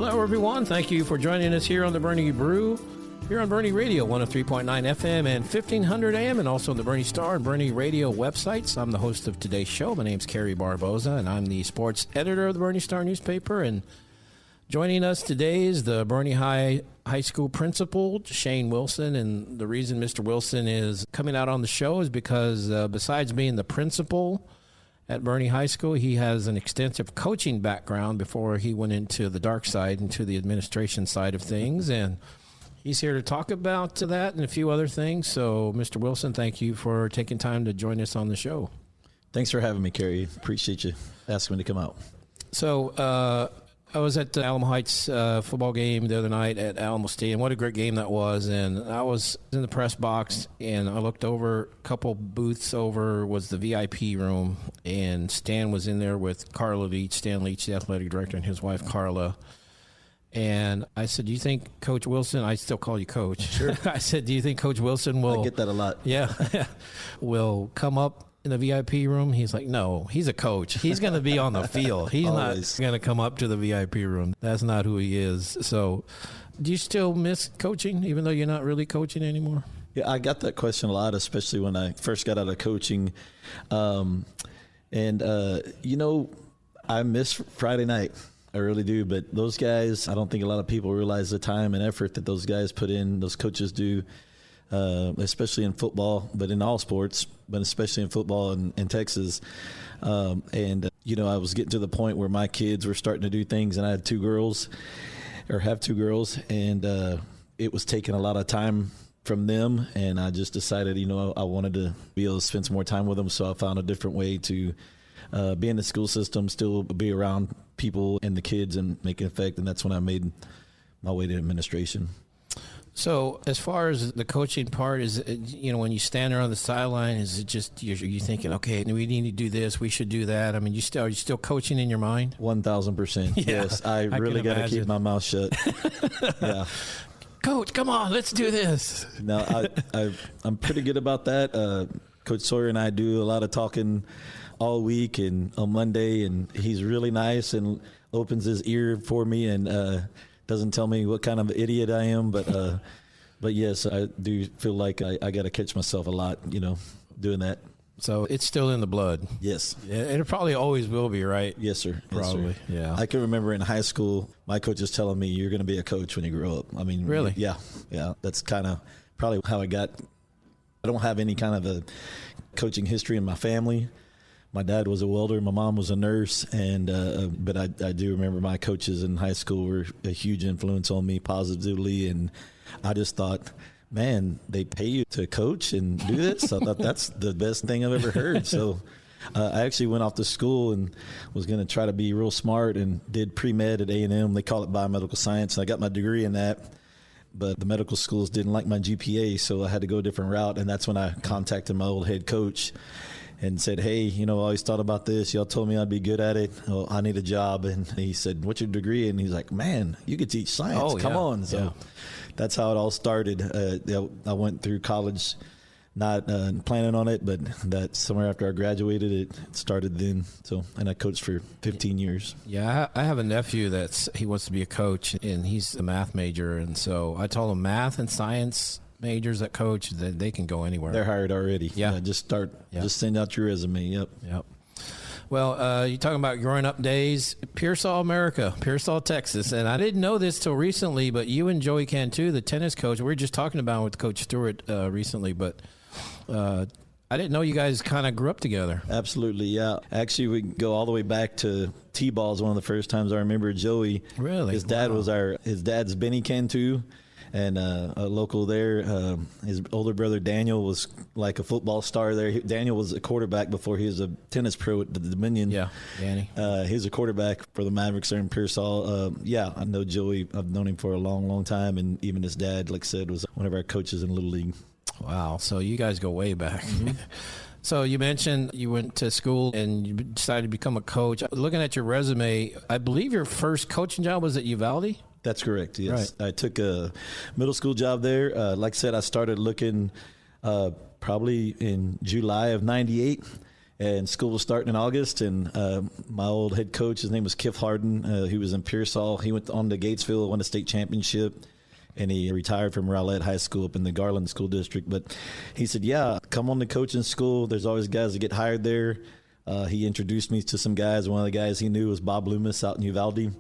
Hello, everyone. Thank you for joining us here on the Boerne Brew, here on Boerne Radio, 103.9 FM and 1500 AM, and also on the Boerne Star and Boerne Radio websites. I'm the host of today's show. My name's Kerry Barbosa, and I'm the sports editor of the Boerne Star newspaper. And joining us today is the Boerne High School principal, Shane Wilson. And the reason Mr. Wilson is coming out on the show is because besides being the principal at Boerne High School, he has an extensive coaching background before he went into the dark side, into the administration side of things. And he's here to talk about that and a few other things. So, Mr. Wilson, thank you for taking time to join us on the show. Thanks for having me, Kerry. Appreciate you asking me to come out. So, I was at the Alamo Heights football game the other night at Alamo Stadium. What a great game that was. And I was in the press box, and I looked over, a couple booths over was the VIP room, and Stan was in there with Stan Leach, the athletic director, and his wife, Carla. And I said, do you think Coach Wilson, I still call you Coach. Sure. I said, do you think Coach Wilson will. I get that a lot. Yeah. will come up in the VIP room? He's like, no, he's a coach. He's going to be on the field. He's not going to come up to the VIP room. That's not who he is. So do you still miss coaching, even though you're not really coaching anymore? Yeah, I got that question a lot, especially when I first got out of coaching. I miss Friday night. I really do. But those guys, I don't think a lot of people realize the time and effort that those guys put in, those coaches do, especially in football, but in all sports, but especially in football in Texas. I was getting to the point where my kids were starting to do things, and I had have two girls, and it was taking a lot of time from them, and I just decided, I wanted to be able to spend some more time with them, so I found a different way to be in the school system, still be around people and the kids and make an effect, and that's when I made my way to administration. So as far as the coaching part, is when you stand there on the sideline, is it just you thinking, okay, we need to do this, we should do that? I mean, are you still coaching in your mind? 1,000%. Yeah, yes, I really got to keep my mouth shut. Yeah. Coach, come on, let's do this. No, I'm pretty good about that. Coach Sawyer and I do a lot of talking all week and on Monday, and he's really nice and opens his ear for me and doesn't tell me what kind of idiot I am, but yes, I do feel like I got to catch myself a lot, doing that. So it's still in the blood. Yes. Yeah, it probably always will be, right? Yes, sir. Probably, yes, sir. Yeah. I can remember in high school, my coach was telling me, you're going to be a coach when you grow up. I mean, really? Yeah. That's kind of probably how I don't have any kind of a coaching history in my family. My dad was a welder, my mom was a nurse, but I do remember my coaches in high school were a huge influence on me positively, and I just thought, man, they pay you to coach and do this? I thought that's the best thing I've ever heard. So I actually went off to school and was going to try to be real smart and did pre-med at A&M. They call it biomedical science, and I got my degree in that. But the medical schools didn't like my GPA, so I had to go a different route, and that's when I contacted my old head coach and said, hey, I always thought about this. Y'all told me I'd be good at it. Well, I need a job. And he said, what's your degree? And he's like, man, you could teach science. Oh, Come on. So that's how it all started. I went through college not planning on it, but that somewhere after I graduated, it started then. So, and I coached for 15 years. Yeah, I have a nephew he wants to be a coach, and he's a math major. And so I told him math and science majors that coach, that they can go anywhere. They're hired already. Yeah. Just send out your resume. Yep. Well, you're talking about growing up days, Pearsall, Texas. And I didn't know this till recently, but you and Joey Cantu, the tennis coach, we were just talking about with Coach Stewart recently, but I didn't know you guys kind of grew up together. Absolutely, yeah. Actually, we go all the way back to T-balls. One of the first times I remember Joey. Really? His dad's Benny Cantu. And a local there, his older brother Daniel was like a football star there. Daniel was a quarterback before he was a tennis pro at the Dominion. Yeah, Danny. He was a quarterback for the Mavericks there in Pearsall. I know Joey. I've known him for a long, long time. And even his dad, like I said, was one of our coaches in Little League. Wow. So you guys go way back. Mm-hmm. So you mentioned you went to school and you decided to become a coach. Looking at your resume, I believe your first coaching job was at Uvalde? That's correct, yes. Right. I took a middle school job there. Like I said, I started looking probably in July of 98. And school was starting in August, and my old head coach, his name was Kif Harden. He was in Pearsall. He went on to Gatesville, won a state championship, and he retired from Boerne High School up in the Garland school district. But he said, yeah, come on to coaching school. There's always guys that get hired there. He introduced me to some guys. One of the guys he knew was Bob Loomis out in Uvalde.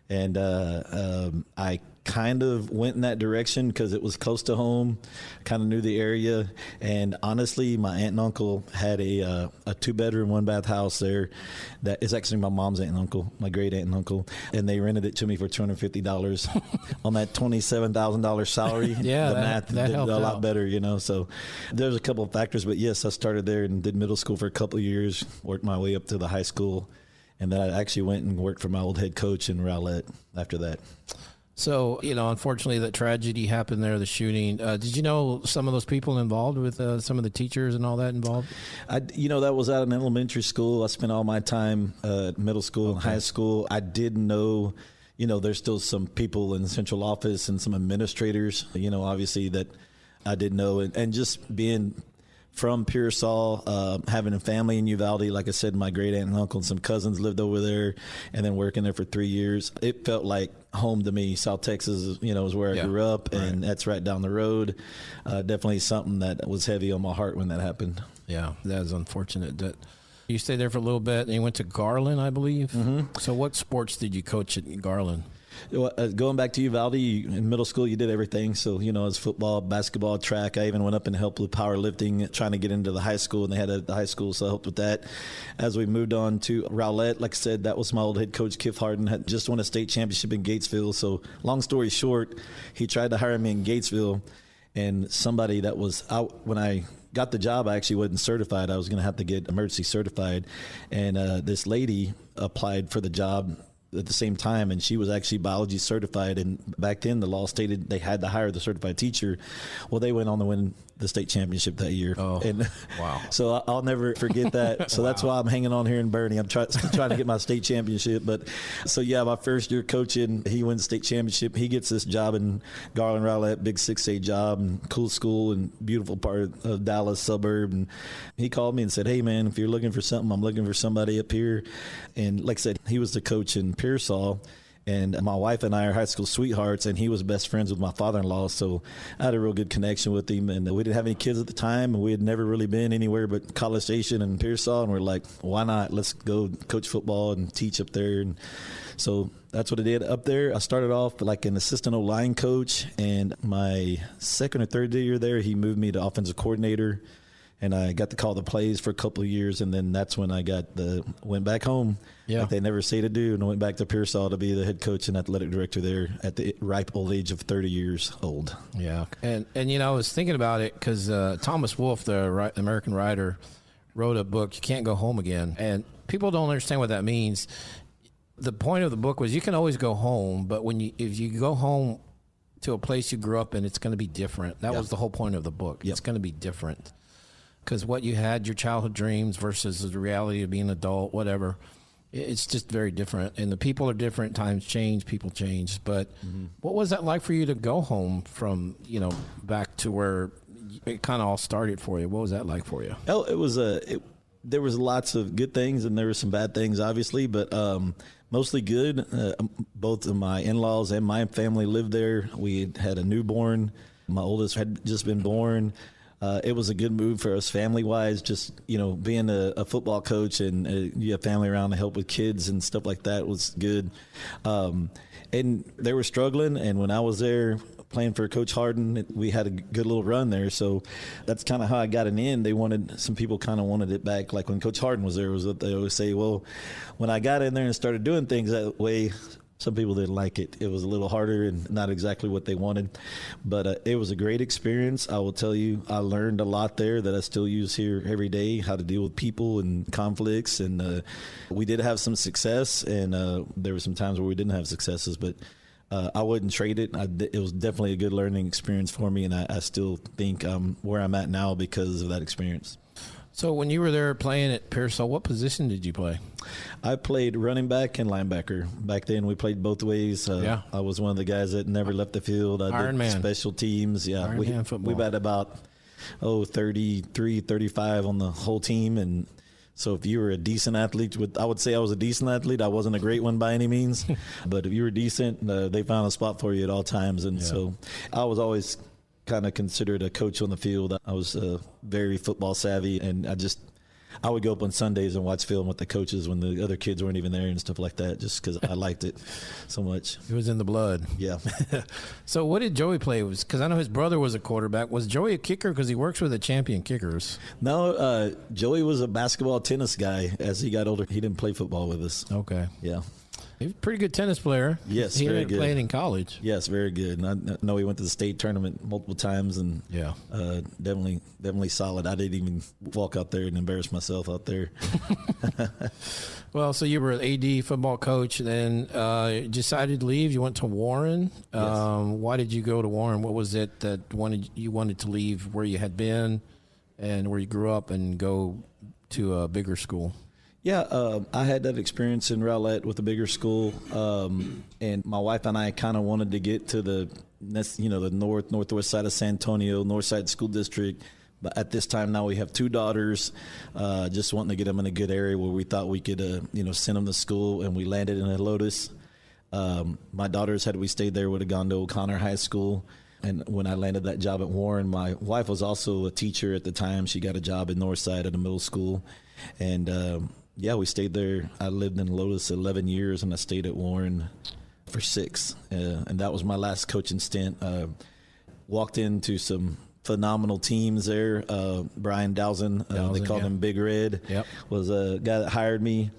And I kind of went in that direction because it was close to home, kind of knew the area. And honestly, my aunt and uncle had a 2-bedroom, 1-bath house there. That is actually my mom's aunt and uncle, my great aunt and uncle. And they rented it to me for $250 on that $27,000 salary. Yeah, the math that did helped a lot out. better, you know. So there's a couple of factors. But, yes, I started there and did middle school for a couple of years, worked my way up to the high school. And then I actually went and worked for my old head coach in Rowlett after that. So, unfortunately, that tragedy happened there, the shooting. Did you know some of those people involved with some of the teachers and all that involved? That was at an elementary school. I spent all my time middle school and high school. I did know, there's still some people in the central office and some administrators, obviously that I did know. And just being from Pearsall, having a family in Uvalde, like I said, my great aunt and uncle and some cousins lived over there, and then working there for 3 years. It felt like home to me. South Texas, is where I grew up, and that's right down the road. Definitely something that was heavy on my heart when that happened. Yeah, that is unfortunate. That you stayed there for a little bit, and you went to Garland, I believe. Mm-hmm. So what sports did you coach at Garland? Going back to Uvalde, in middle school, you did everything. So, it's football, basketball, track. I even went up and helped with powerlifting, trying to get into the high school, and they had the high school, so I helped with that. As we moved on to Rowlett, like I said, that was my old head coach, Kif Harden, had just won a state championship in Gatesville. So, long story short, he tried to hire me in Gatesville, and somebody that was out when I got the job, I actually wasn't certified. I was going to have to get emergency certified, and this lady applied for the job at the same time, and she was actually biology certified, and back then the law stated they had to hire the certified teacher. Well, they went on to win the state championship that year. Oh, and wow. So I'll never forget that. So that's why I'm hanging on here in Boerne. I'm trying to get my state championship. But so, yeah, my first year coaching, he wins state championship. He gets this job in Garland, Rowlett, big 6A job, and cool school and beautiful part of Dallas suburb. And he called me and said, hey, man, if you're looking for something, I'm looking for somebody up here. And like I said, he was the coach in Pearsall. And my wife and I are high school sweethearts, and he was best friends with my father-in-law, so I had a real good connection with him. And we didn't have any kids at the time, and we had never really been anywhere but College Station and Pearsall, and we're like, why not? Let's go coach football and teach up there. And so that's what I did up there. I started off like an assistant O-line coach, and my second or third year there, he moved me to offensive coordinator. And I got to call the plays for a couple of years, and then that's when I went back home, like they never say to do, and went back to Pearsall to be the head coach and athletic director there at the ripe old age of 30 years old. Yeah, and I was thinking about it because Thomas Wolfe, the American writer, wrote a book, You Can't Go Home Again, and people don't understand what that means. The point of the book was you can always go home, but if you go home to a place you grew up in, it's going to be different. That was the whole point of the book. It's going to be different. Because what you had, your childhood dreams versus the reality of being an adult, whatever, it's just very different. And the people are different. Times change, people change. But what was that like for you to go home from, back to where it kind of all started for you? What was that like for you? Oh, it was there was lots of good things, and there were some bad things, obviously, but mostly good. Both of my in-laws and my family lived there. We had a newborn. My oldest had just been born. It was a good move for us family-wise, just, being a football coach and you have family around to help with kids and stuff like that was good. And they were struggling, and when I was there playing for Coach Harden, we had a good little run there. So that's kind of how I got it in. Some people kind of wanted it back, like when Coach Harden was there, was what they always say, well, when I got in there and started doing things that way, some people didn't like it. It was a little harder and not exactly what they wanted. But it was a great experience. I will tell you, I learned a lot there that I still use here every day, how to deal with people and conflicts. And we did have some success, and there were some times where we didn't have successes. But I wouldn't trade it. It was definitely a good learning experience for me, and I still think I'm where I'm at now because of that experience. So when you were there playing at Pearsall, what position did you play? I played running back and linebacker. Back then, we played both ways. I was one of the guys that never left the field. I Iron did Man. Special teams. Yeah, Iron Man football. We had about 33, 35 on the whole team, and So if you were a decent athlete, I would say I was a decent athlete. I wasn't a great one by any means, but if you were decent, they found a spot for you at all times. And so I was always kind of considered a coach on the field. I was very football savvy, and I would go up on Sundays and watch film with the coaches when the other kids weren't even there and stuff like that, just because I liked it so much. It was in the blood. Yeah. So what did Joey play? Because I know his brother was a quarterback. Was Joey a kicker? Because he works with the champion kickers. No, Joey was a basketball tennis guy. As he got older, he didn't play football with us. Okay. Yeah. He was a pretty good tennis player. Yes, he very good. Played in college. Yes, very good. And I know he went to the state tournament multiple times, and definitely solid. I didn't even walk out there and embarrass myself out there. Well, so you were an AD football coach, then decided to leave. You went to Warren. Yes. Why did you go to Warren? What was it that you wanted to leave where you had been and where you grew up and go to a bigger school? Yeah, I had that experience in Rowlett with a bigger school, and my wife and I kind of wanted to get to the northwest side of San Antonio, north side school district. But at this time now we have 2 daughters, just wanting to get them in a good area where we thought we could, send them to school, and we landed in Lotus. My daughters, had we stayed there, would have gone to O'Connor High School. And when I landed that job at Warren, my wife was also a teacher at the time. She got a job in Northside at a middle school, and we stayed there. I lived in Lotus 11 years, and I stayed at Warren for 6. And that was my last coaching stint. Walked into some phenomenal teams there. Brian Dowson, they called him Big Red, was a guy that hired me.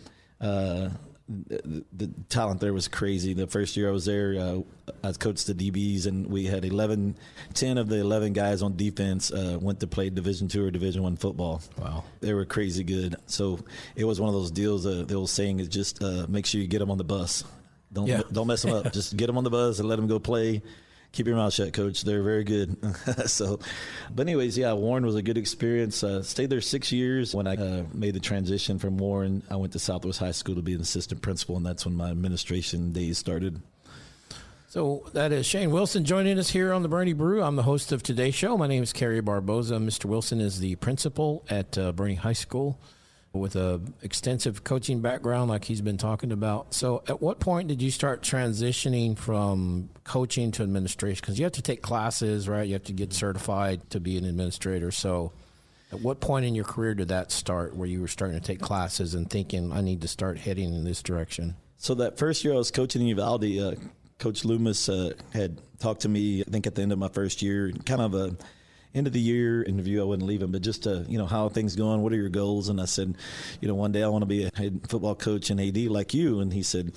The talent there was crazy. The first year I was there, I coached the DBs, and we had 10 of the 11 guys on defense went to play Division II or Division I football. Wow. They were crazy good. So it was one of those deals, the old saying is just make sure you get them on the bus. Don't mess them up. Just get them on the bus and let them go play. Keep your mouth shut, Coach. They're very good. But anyways, Warren was a good experience. Stayed there 6 years. When I made the transition from Warren, I went to Southwest High School to be an assistant principal, and that's when my administration days started. So that is Shane Wilson joining us here on the Boerne Brew. I'm the host of today's show. My name is Kerry Barbosa. Mr. Wilson is the principal at Boerne High School with a extensive coaching background like he's been talking about. So at what point did you start transitioning from coaching to administration? Because you have to take classes, right? You have to get certified to be an administrator. So at what point in your career did that start where you were starting to take classes and thinking, I need to start heading in this direction? So that first year I was coaching in Uvalde, Coach Loomis had talked to me, I think at the end of my first year, kind of a end of the year interview. I wouldn't leave him, but just how are things going? What are your goals? And I said, one day I want to be a head football coach and AD like you. And he said,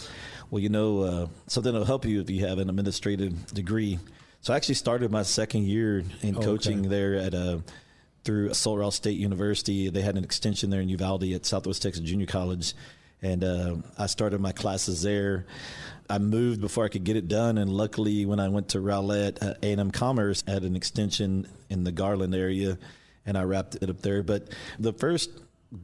well, something will help you if you have an administrative degree. So I actually started my second year in coaching there at through Sullivan State University. They had an extension there in Uvalde at Southwest Texas Junior College. And I started my classes there. I moved before I could get it done, and luckily when I went to Rowlett, A&M Commerce had an extension in the Garland area, and I wrapped it up there. But the first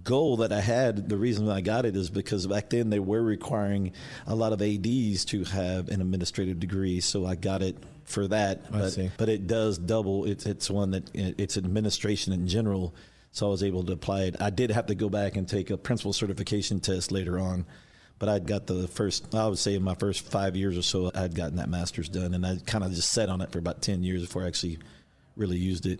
goal that I had, the reason I got it is because back then they were requiring a lot of ADs to have an administrative degree, so I got it for that. But it does double. It's one that it's administration in general, so I was able to apply it. I did have to go back and take a principal certification test later on. But I'd got I would say in my first 5 years or so, I'd gotten that master's done. And I kind of just sat on it for about 10 years before I actually really used it.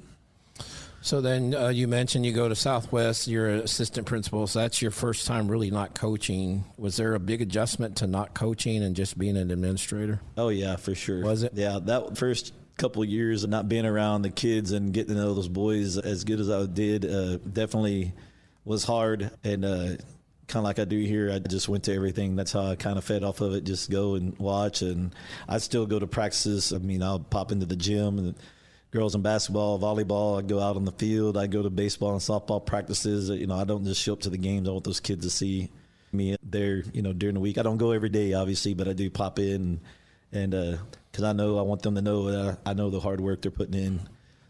So then you mentioned you go to Southwest, you're an assistant principal. So that's your first time really not coaching. Was there a big adjustment to not coaching and just being an administrator? Oh, yeah, for sure. Was it? Yeah, that first couple of years of not being around the kids and getting to know those boys as good as I did definitely was hard. And kind of like I do here, I just went to everything. That's how I kind of fed off of it, just go and watch. And I still go to practices. I mean, I'll pop into the gym, and girls in basketball, volleyball, I go out on the field. I go to baseball and softball practices. I don't just show up to the games. I want those kids to see me there, during the week. I don't go every day, obviously, but I do pop in. And because I want them to know that I know the hard work they're putting in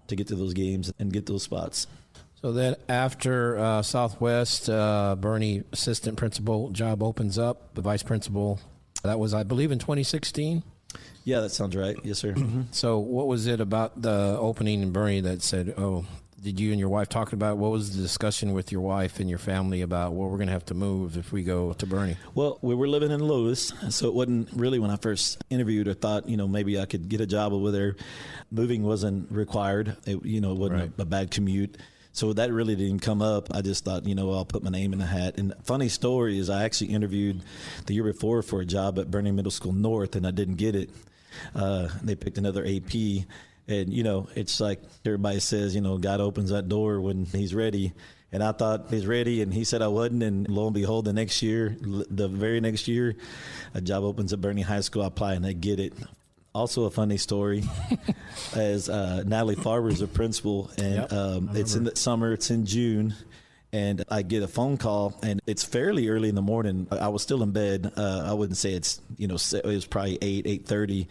to get to those games and get those spots. So then after Southwest, Boerne assistant principal job opens up, the vice principal. That was, I believe, in 2016? Yeah, that sounds right. Yes, sir. So what was it about the opening in Boerne that said, did you and your wife talk about? What was the discussion with your wife and your family about, well, we're going to have to move if we go to Boerne? Well, we were living in Lewis, so it wasn't really when I first interviewed or thought, maybe I could get a job over there. Moving wasn't required. It wasn't Right. a bad commute. So that really didn't come up. I just thought, I'll put my name in the hat. And funny story is I actually interviewed the year before for a job at Boerne Middle School North, and I didn't get it. They picked another AP. And, it's like everybody says, God opens that door when he's ready. And I thought he's ready, and he said I wasn't. And lo and behold, the very next year, a job opens at Boerne High School. I apply, and I get it. Also, a funny story is Natalie Farber is a principal, and it's in the summer. It's in June, and I get a phone call, and it's fairly early in the morning. I was still in bed. I wouldn't say it's it was probably 8:30.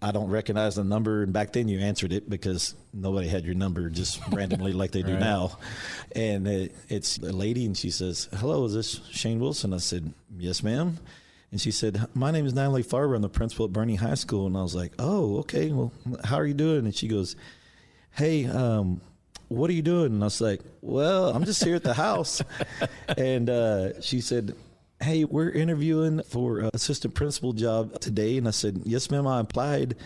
I don't recognize the number, and back then you answered it because nobody had your number just randomly like they do Right. now. And it's a lady, and she says, "Hello, is this Shane Wilson?" I said, "Yes, ma'am." And she said, "My name is Natalie Farber. I'm the principal at Boerne High School." And I was like, "Oh, okay. Well, how are you doing?" And she goes, "Hey, what are you doing?" And I was like, "Well, I'm just here at the house." And she said, "Hey, we're interviewing for an assistant principal job today." And I said, "Yes, ma'am, I applied."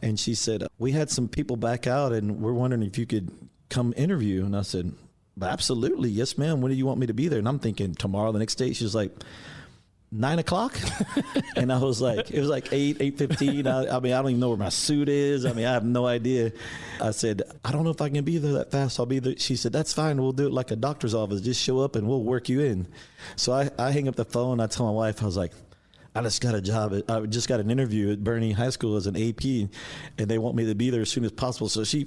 And she said, "We had some people back out, and we're wondering if you could come interview." And I said, "Absolutely. Yes, ma'am. When do you want me to be there?" And I'm thinking tomorrow, the next day. She's like, 9 o'clock. And I was like, it was like 8:15. I mean, I don't even know where my suit is. I mean, I have no idea. I said, "I don't know if I can be there that fast. I'll be there." She said, "That's fine. We'll do it like a doctor's office. Just show up and we'll work you in." So I hang up the phone. I tell my wife, I was like, "I just got a job. I just got an interview at Boerne High School as an AP, and they want me to be there as soon as possible." So she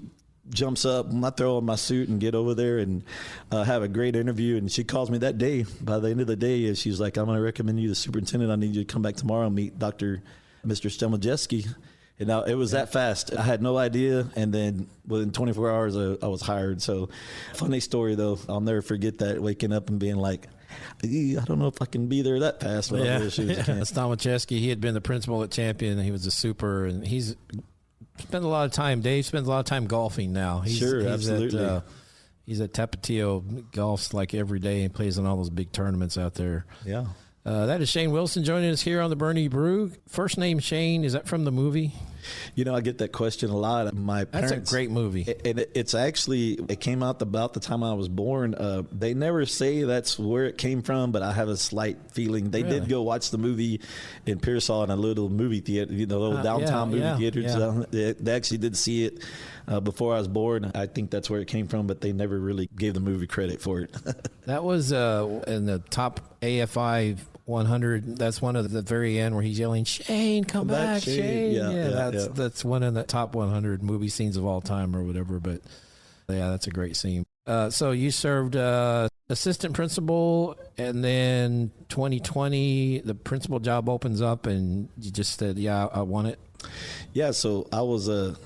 jumps up, and I throw on my suit and get over there and have a great interview. And she calls me that day. By the end of the day, she's like, "I'm going to recommend you to the superintendent. I need you to come back tomorrow and meet Mr. Stelmajeski." And now it was that fast. I had no idea. And then within 24 hours, I was hired. So funny story, though. I'll never forget that, waking up and being like, I don't know if I can be there that fast. But Yeah. yeah. Stelmajeski, he had been the principal at Champion, and he was a super, and he's spent a lot of time. Dave spends a lot of time golfing now. He's Absolutely. He's at Tapatio, golfs like every day, and plays in all those big tournaments out there. Yeah. That is Shane Wilson joining us here on the Boerne Brew. First name Shane, is that from the movie? I get that question a lot. My parents, That's a great movie. And it's actually, it came out about the time I was born. They never say that's where it came from, but I have a slight feeling. They did go watch the movie in Pearsall in a little movie theater, little downtown movie theater. Yeah. So they actually did see it before I was born. I think that's where it came from, but they never really gave the movie credit for it. That was in the top AFI 100. That's one of the very end where he's yelling, "Shane, come back, Shane!" That's one of the top 100 movie scenes of all time, or whatever. But yeah, that's a great scene. So you served assistant principal, and then 2020, the principal job opens up, and you just said, "Yeah, I want it." Yeah. So I was a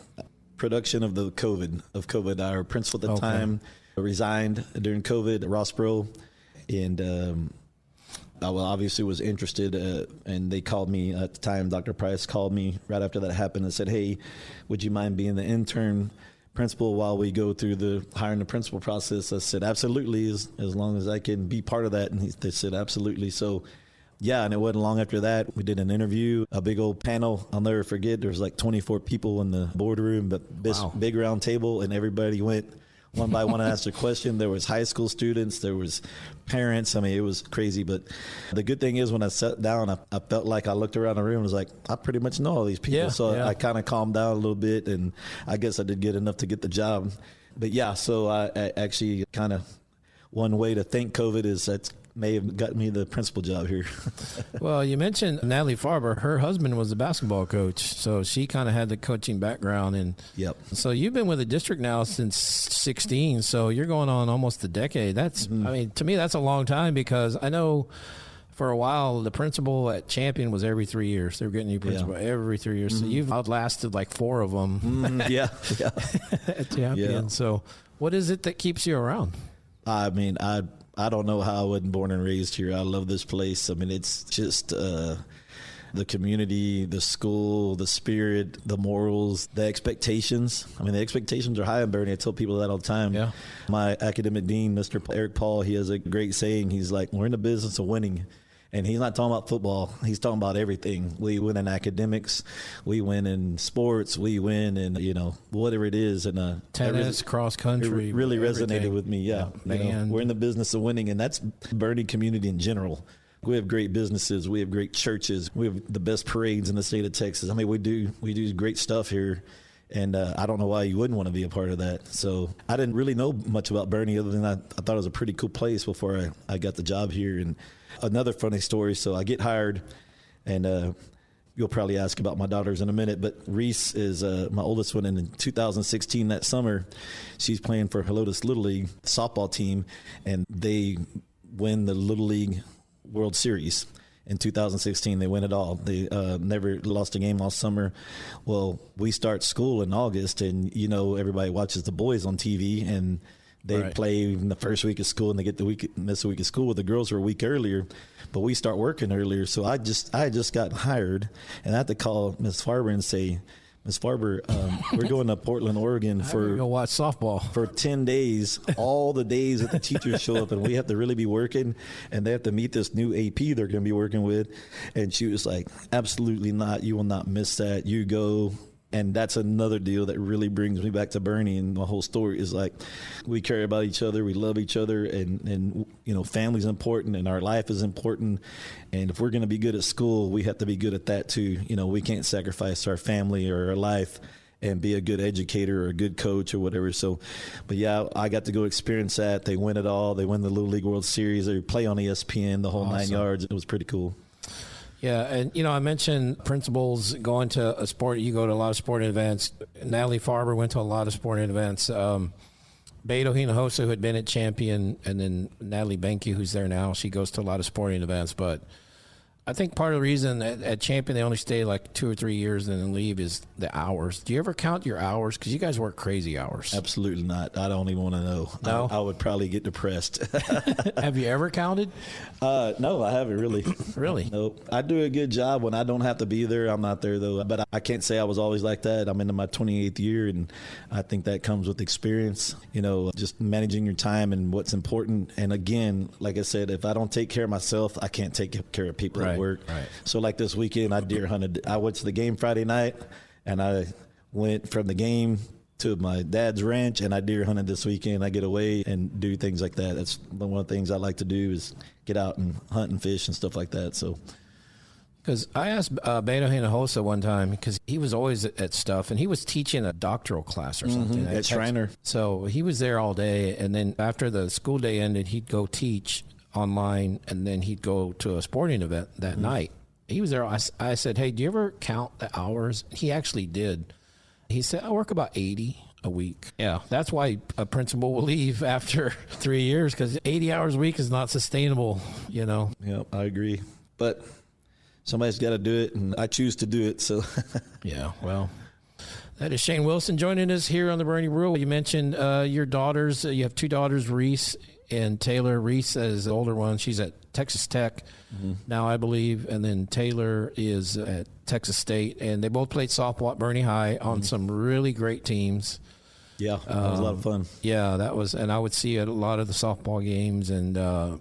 production of COVID. Our principal at the time resigned during COVID at Rossboro, and I obviously was interested, and they called me at the time. Dr. Price called me right after that happened and said, "Hey, would you mind being the intern principal while we go through the hiring the principal process?" I said, "Absolutely, as long as I can be part of that." And they said, "Absolutely." So yeah, and it wasn't long after that, we did an interview, a big old panel. I'll never forget, there was like 24 people in the boardroom, but this big round table, and everybody went one by one and asked a question. There was high school students, there was parents. I mean, it was crazy. But the good thing is, when I sat down, I felt like I looked around the room and was like, I pretty much know all these people. I kind of calmed down a little bit, and I guess I did get enough to get the job. But yeah, so I actually kind of, one way to thank COVID is that may have got me the principal job here. Well, you mentioned Natalie Farber. Her husband was a basketball coach, so she kind of had the coaching background. And so you've been with the district now since 16, so you're going on almost a decade. That's, I mean, to me, that's a long time, because I know for a while the principal at Champion was every 3 years. They were getting new principal every 3 years. So you've outlasted like 4 of them. At Champion. So what is it that keeps you around? I mean, I don't know how I wasn't born and raised here. I love this place. I mean, it's just, the community, the school, the spirit, the morals, the expectations. I mean, the expectations are high in Boerne. I tell people that all the time. Yeah. My academic dean, Mr. Eric Paul, he has a great saying. He's like, we're in the business of winning. And he's not talking about football. He's talking about everything. We win in academics. We win in sports. We win in, whatever it is. And tennis, cross country. It really everything. resonated with me. Yeah. We're in the business of winning, and that's Boerne community in general. We have great businesses. We have great churches. We have the best parades in the state of Texas. I mean, we do great stuff here. And I don't know why you wouldn't want to be a part of that. So I didn't really know much about Boerne other than I thought it was a pretty cool place before I got the job here. And another funny story, so I get hired, and you'll probably ask about my daughters in a minute, but Reese is my oldest one, and in 2016, that summer, she's playing for Helotes Little League softball team, and they win the Little League World Series. In 2016, they win it all. They never lost a game all summer. Well, we start school in August, and everybody watches the boys on TV, and they play in the first week of school, and they get miss a week of school. The girls were a week earlier, but we start working earlier. So I just got hired, and I had to call Miss Farber and say, Miss Farber, we're going to Portland, Oregon for go watch softball for 10 days. All the days that the teachers show up, and we have to really be working, and they have to meet this new AP they're going to be working with. And she was like, "Absolutely not. You will not miss that. You go." And that's another deal that really brings me back to Boerne, and the whole story is like, we care about each other, we love each other, and family's important, and our life is important. And if we're going to be good at school, we have to be good at that too. We can't sacrifice our family or our life and be a good educator or a good coach or whatever. So, but yeah, I got to go experience that. They win it all. They win the Little League World Series. They play on ESPN, the whole 9 yards. It was pretty cool. Yeah, and I mentioned principals going to a sport. You go to a lot of sporting events. Natalie Farber went to a lot of sporting events. Beto Hinojosa, who had been at Champion, and then Natalie Benke, who's there now, she goes to a lot of sporting events. But I think part of the reason at Champion they only stay like 2 or 3 years and then leave is the hours. Do you ever count your hours? Because you guys work crazy hours. Absolutely not. I don't even want to know. No? I would probably get depressed. Have you ever counted? No, I haven't really. Really? Nope. I do a good job when I don't have to be there. I'm not there, though. But I can't say I was always like that. I'm into my 28th year, and I think that comes with experience, just managing your time and what's important. And again, like I said, if I don't take care of myself, I can't take care of people at work. Right. So like this weekend, I deer hunted. I went to the game Friday night, and I went from the game to my dad's ranch, and I deer hunted this weekend. I get away and do things like that. That's one of the things I like to do is get out and hunt and fish and stuff like that. So, because I asked Beto Hinojosa one time, because he was always at stuff, and he was teaching a doctoral class or something at Shriner. So he was there all day, and then after the school day ended, he'd go teach online, and then he'd go to a sporting event that night. He was there. I said, "Hey, do you ever count the hours?" He actually did. He said, "I work about 80 a week." Yeah, that's why a principal will leave after 3 years, because 80 hours a week is not sustainable, Yeah, I agree. But somebody's got to do it, and I choose to do it. So, yeah, well, that is Shane Wilson joining us here on the Boerne Brew. You mentioned your daughters. You have 2 daughters, Reese and Taylor. Reese is the older one. She's at Texas Tech now, I believe. And then Taylor is at Texas State. And they both played softball at Boerne High on some really great teams. Yeah, that was a lot of fun. Yeah, that was, and I would see a lot of the softball games. And, I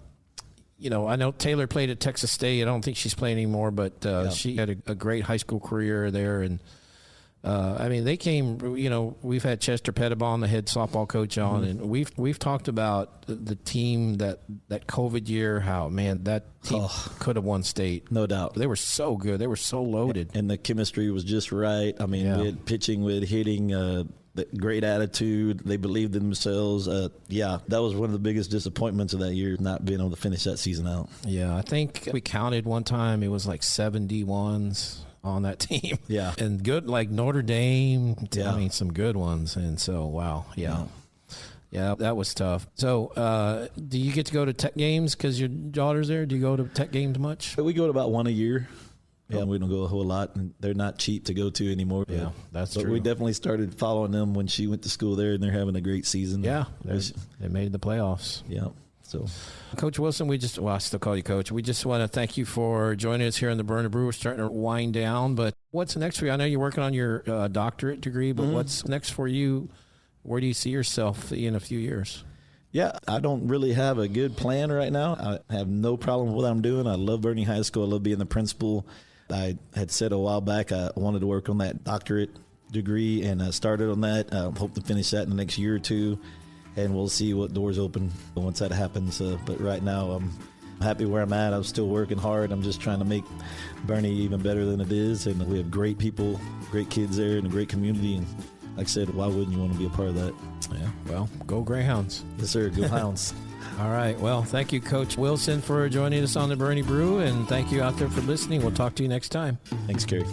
know Taylor played at Texas State. I don't think she's playing anymore, but she had a great high school career there. And, they came, we've had Chester Pettibon, the head softball coach, on, and we've talked about the team that COVID year, how, man, that team could have won state. No doubt. They were so good. They were so loaded. And the chemistry was just right. We had pitching, we had hitting, the great attitude. They believed in themselves. That was one of the biggest disappointments of that year, not being able to finish that season out. Yeah, I think we counted one time, it was like 71s on that team. Yeah. And good, like Notre Dame. Yeah. Some good ones. And so, wow. Yeah. Yeah, that was tough. So, do you get to go to Tech games because your daughter's there? Do you go to Tech games much? We go to about one a year. Yeah, we don't go a whole lot, and they're not cheap to go to anymore. Yeah, that's true. But we definitely started following them when she went to school there, and they're having a great season. Yeah, they made the playoffs. Yeah. So, Coach Wilson, I still call you Coach. We just want to thank you for joining us here in the Boerne Brew. We're starting to wind down, but what's next for you? I know you're working on your doctorate degree, but what's next for you? Where do you see yourself in a few years? Yeah, I don't really have a good plan right now. I have no problem with what I'm doing. I love Boerne High School. I love being the principal. I had said a while back I wanted to work on that doctorate degree, and I started on that. I hope to finish that in the next year or two, and we'll see what doors open once that happens. But right now, I'm happy where I'm at. I'm still working hard. I'm just trying to make Boerne even better than it is, and we have great people, great kids there, and a great community. And like I said, why wouldn't you want to be a part of that? Yeah, well, go Greyhounds. Yes, sir. Go Hounds. All right. Well, thank you, Coach Wilson, for joining us on the Boerne Brew, and thank you out there for listening. We'll talk to you next time. Thanks, Kerry.